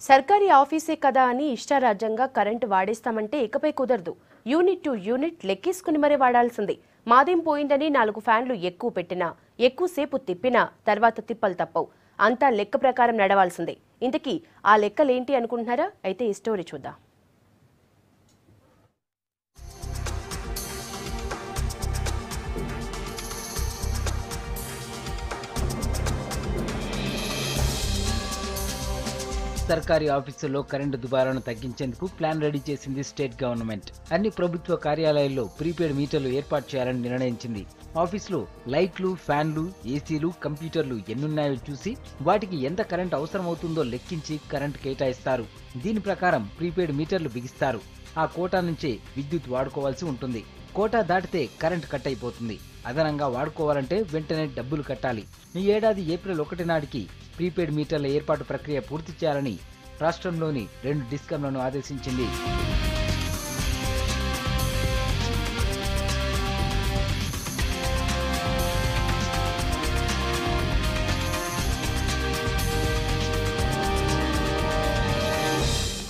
సర్కారీ ఆఫీసే కదా అని ఇష్టారాజ్యంగా కరెంటు వాడేస్తామంటే ఇకపై కుదరదు. యూనిట్ టు యూనిట్ లెక్కేసుకుని మరీ వాడాల్సింది. మాదేం పోయిందని 4 ఫ్యాన్లు ఎక్కువ పెట్టినా, ఎక్కువసేపు తిప్పినా తర్వాత తిప్పలు తప్పవు. అంతా లెక్క ప్రకారం నడవాల్సిందే. ఇంతకీ ఆ లెక్కలేంటి అనుకుంటున్నారా? అయితే ఈ స్టోరీ చూద్దాం. సర్కారీ ఆఫీసుల్లో కరెంటు దుబారాను తగ్గించేందుకు ప్లాన్ రెడీ చేసింది స్టేట్ గవర్నమెంట్. అన్ని ప్రభుత్వ కార్యాలయాల్లో ప్రీపెయిడ్ మీటర్లు ఏర్పాటు చేయాలని నిర్ణయించింది. ఆఫీసులో లైట్లు, ఫ్యాన్లు, ఏసీలు, కంప్యూటర్లు ఎన్నున్నాయో చూసి వాటికి ఎంత కరెంట్ అవసరమవుతుందో లెక్కించి కరెంట్ కేటాయిస్తారు. దీని ప్రకారం ప్రీపెయిడ్ మీటర్లు బిగిస్తారు. ఆ కోటా నుంచే విద్యుత్ వాడుకోవాల్సి ఉంటుంది. కోటా దాటితే కరెంట్ కట్ అయిపోతుంది. అదనంగా వాడుకోవాలంటే వెంటనే డబ్బులు కట్టాలి. ఈ ఏడాది ఏప్రిల్ 1 నాటికి ప్రీపెయిడ్ మీటర్ల ఏర్పాటు ప్రక్రియ పూర్తి చేయాలని రాష్ట్రంలోని 2 డిస్కంలను ఆదేశించింది.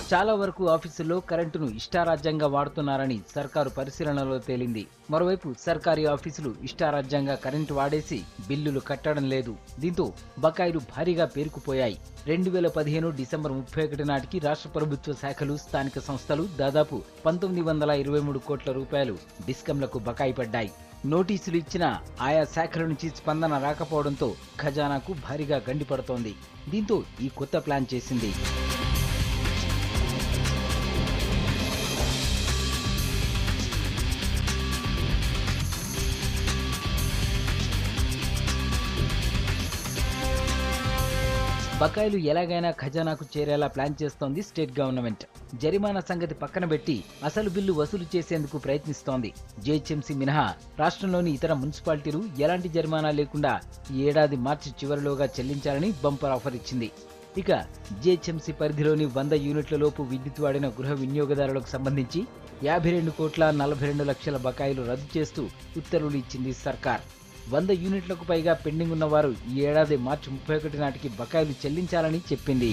చాలా వరకు ఆఫీసుల్లో కరెంటును ఇష్టారాజ్యంగా వాడుతున్నారని సర్కారు పరిశీలనలో తేలింది. మరోవైపు సర్కారీ ఆఫీసులు ఇష్టారాజ్యంగా కరెంటు వాడేసి బిల్లులు కట్టడం లేదు. దీంతో బకాయిలు భారీగా పేరుకుపోయాయి. 2015 డిసెంబర్ 31 నాటికి రాష్ట్ర ప్రభుత్వ శాఖలు, స్థానిక సంస్థలు దాదాపు 1923 కోట్ల రూపాయలు డిస్కంలకు బకాయి పడ్డాయి. నోటీసులు ఇచ్చినా ఆయా శాఖల నుంచి స్పందన రాకపోవడంతో ఖజానాకు భారీగా గండిపడుతోంది. దీంతో ఈ కొత్త ప్లాన్ చేసింది. బకాయిలు ఎలాగైనా ఖజానాకు చేరేలా ప్లాన్ చేస్తోంది స్టేట్ గవర్నమెంట్. జరిమానా సంగతి పక్కన పెట్టి అసలు బిల్లు వసూలు చేసేందుకు ప్రయత్నిస్తోంది. జీహెచ్ఎంసీ మినహా రాష్ట్రంలోని ఇతర మున్సిపాలిటీలు ఎలాంటి జరిమానా లేకుండా ఈ ఏడాది మార్చి చివరిలోగా చెల్లించాలని బంపర్ ఆఫర్ ఇచ్చింది. ఇక జీహెచ్ఎంసీ పరిధిలోని 100 యూనిట్ల లోపు విద్యుత్ వాడిన గృహ వినియోగదారులకు సంబంధించి 52 కోట్ల 42 లక్షల బకాయిలు రద్దు చేస్తూ ఉత్తర్వులు ఇచ్చింది సర్కార్. 100 యూనిట్లకు పైగా పెండింగ్ ఉన్నవారు ఈ ఏడాది మార్చి 31 నాటికి బకాయిలు చెల్లించాలని చెప్పింది.